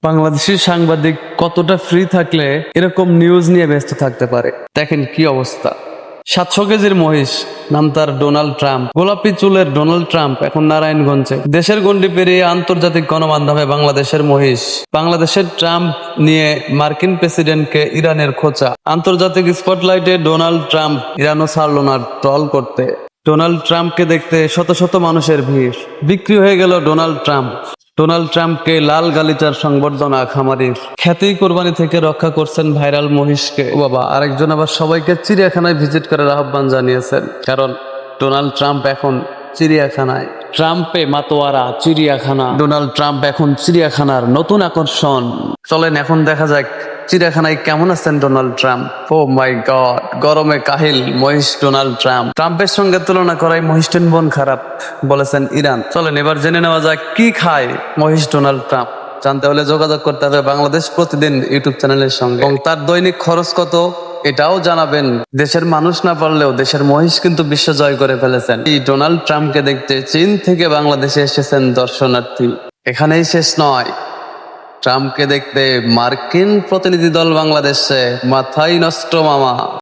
বাংলাদেশি সাংবাদিক কতটা ফ্রি থাকলে এরকম নিউজ নিয়ে ব্যস্ত থাকতে পারে? দেখেন কি অবস্থা। 700 কেজির মহিষ, নাম তার ডোনাল্ড ট্রাম্প। গোলাপি চুলের ডোনাল্ড ট্রাম্প এখন নারায়ণগঞ্জে। দেশের গণ্ডি পেরিয়ে আন্তর্জাতিক গণমাধ্যমে বাংলাদেশের মহিষ। বাংলাদেশের ট্রাম্প নিয়ে মার্কিন প্রেসিডেন্টকে ইরানের খোঁচা। আন্তর্জাতিক স্পটলাইটে ডোনাল্ড ট্রাম্প, ইরানও ছাড়ল না ট্রল করতে। ডোনাল্ড ট্রাম্পকে দেখতে শত শত মানুষের ভিড়। বিক্রি হয়ে গেল ডোনাল্ড ট্রাম্প। ডোনাল্ড ট্রাম্পকে লাল গালিচার সংবর্ধনা খামারির। খ্যাতি কোরবানি থেকে রক্ষা করছেন ভাইরাল মহিষকে। ও বাবা, আরেকজন আবার সবাইকে চিড়িয়াখানায় ভিজিট করার আহ্বান জানিয়েছেন, কারণ ডোনাল্ড ট্রাম্প এখন চিড়িয়াখানায়। ট্রাম্পে মাতোয়ারা চিড়িয়াখানা। ডোনাল্ড ট্রাম্প এখন চিড়িয়াখানার নতুন আকর্ষণ। চলেন এখন দেখা যাক চিড়িয়াখানায় কেমন আছেন ডোনাল্ড ট্রাম্প। ও মাই গড, গরমে কাহিল মহিষ ডোনাল্ড ট্রাম্প। ট্রাম্পের সঙ্গে তুলনা করায় মহিষটির মন খারাপ, বলেছেন ইরান। চলেন এবার জেনে নেওয়া যাক কি খায় মহিষ ডোনাল্ড ট্রাম্প। জানতে হলে যোগাযোগ করতে হবে বাংলাদেশ প্রতিদিন ইউটিউব চ্যানেলের সঙ্গে, এবং তার দৈনিক খরচ কত এটাও জানাবেন। দেশের মানুষ না পারলেও দেশের মহিষ কিন্তু বিশ্ব জয় করে ফেলেছেন। এই ডোনাল্ড ট্রাম্পকে দেখতে চীন থেকে বাংলাদেশে এসেছেন দর্শনার্থী। এখানেই শেষ নয়, ট্রাম্পকে দেখতে মার্কিন প্রতিনিধি দল বাংলাদেশে। মাথাই নষ্ট মামা।